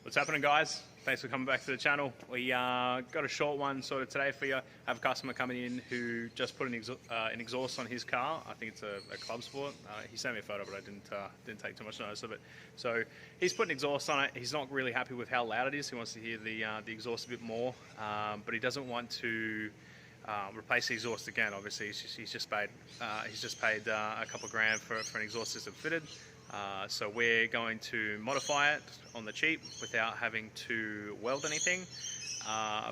What's happening, guys? Thanks for coming back to the channel. We got a short one sort of today for you. I have a customer coming in who just put an exhaust on his car. I think it's a Club Sport. He sent me a photo, but I didn't take too much notice of it. So he's put an exhaust on it. He's not really happy with how loud it is. He wants to hear the exhaust a bit more, but he doesn't want to replace the exhaust again. Obviously, he's just paid a couple of grand for an exhaust system fitted. So we're going to modify it on the cheap without having to weld anything.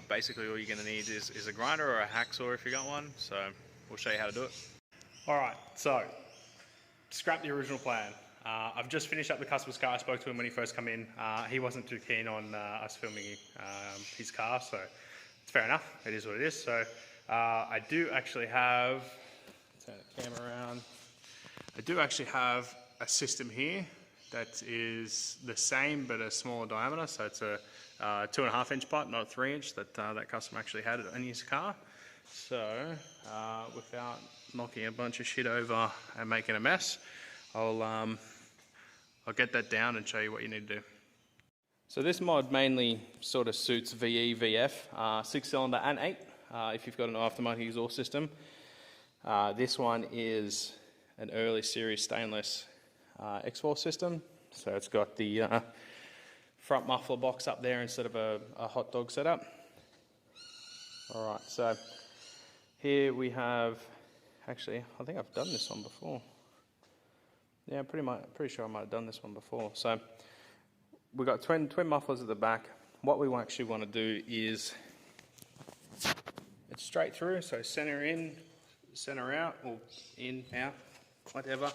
Basically all you're going to need is a grinder or a hacksaw if you got one. So we'll show you how to do it. Alright, so scrap the original plan. I've just finished up the customer's car. I spoke to him when he first came in. He wasn't too keen on us filming his car, so it's fair enough. It is what it is. So I do actually have, turn the camera around. I do actually have a system here that is the same but a smaller diameter, so it's a 2.5 inch pipe, not a 3 inch that that customer actually had in his car. So without knocking a bunch of shit over and making a mess, I'll get that down and show you what you need to do. So this mod mainly sort of suits VE, VF, 6-cylinder and 8 if you've got an aftermarket exhaust system. This one is an early series stainless exhaust system, so it's got the front muffler box up there instead of a hot dog setup. Alright, so here we have, actually I think I've done this one before. Yeah, pretty sure I might have done this one before. So we've got twin mufflers at the back. What we actually want to do is, it's straight through, so center in, center out, or in, out, whatever.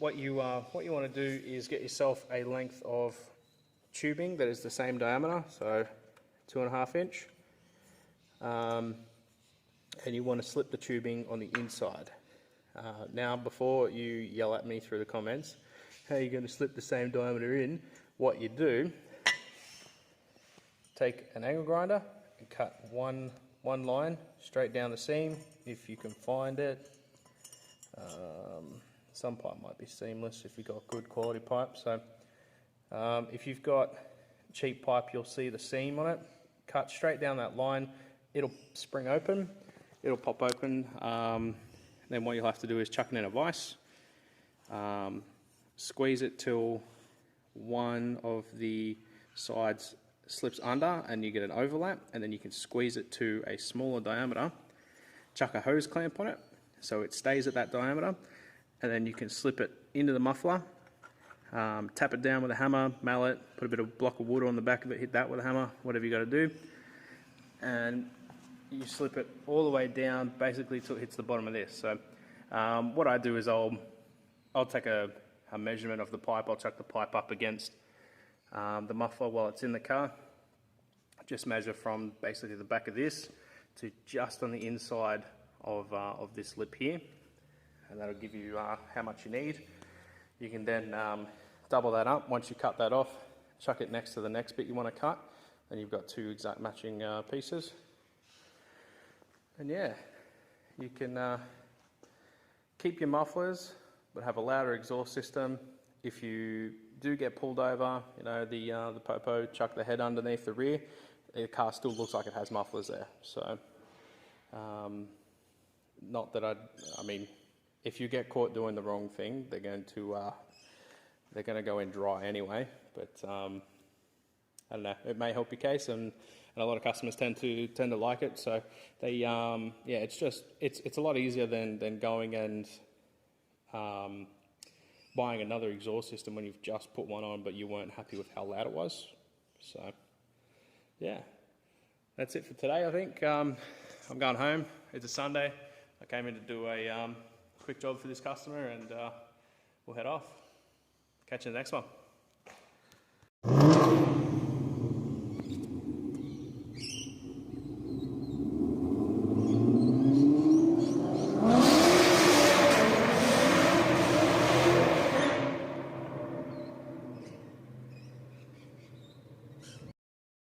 What you want to do is get yourself a length of tubing that is the same diameter, so 2.5 inch, and you want to slip the tubing on the inside. Now, before you yell at me through the comments, how are you going to slip the same diameter in? What you do, take an angle grinder and cut one line straight down the seam if you can find it. Some pipe might be seamless if you've got good quality pipe. So if you've got cheap pipe, you'll see the seam on it. Cut straight down that line. It'll spring open. It'll pop open. Then what you'll have to do is chuck it in a vise. Squeeze it till one of the sides slips under and you get an overlap, and then you can squeeze it to a smaller diameter. Chuck a hose clamp on it so it stays at that diameter, and then you can slip it into the muffler, tap it down with a hammer, mallet, put a bit of block of wood on the back of it, hit that with a hammer, whatever you got to do, and you slip it all the way down basically till it hits the bottom of this. So what I do is I'll take a measurement of the pipe. I'll chuck the pipe up against the muffler while it's in the car. Just measure from basically the back of this to just on the inside of this lip here, and that'll give you how much you need. You can then double that up. Once you cut that off, chuck it next to the next bit you want to cut, and you've got two exact matching pieces. And yeah, you can keep your mufflers but have a louder exhaust system. If you do get pulled over, you know, the popo, chuck the head underneath the rear, the car still looks like it has mufflers there. So not that I mean, if you get caught doing the wrong thing, they're going to go in dry anyway. But I don't know, it may help your case, and a lot of customers tend to like it. So they yeah, it's a lot easier than going and buying another exhaust system when you've just put one on but you weren't happy with how loud it was. So yeah, that's it for today. I think I'm going home. It's a Sunday. I came in to do a quick job for this customer, and we'll head off. Catch you in the next one.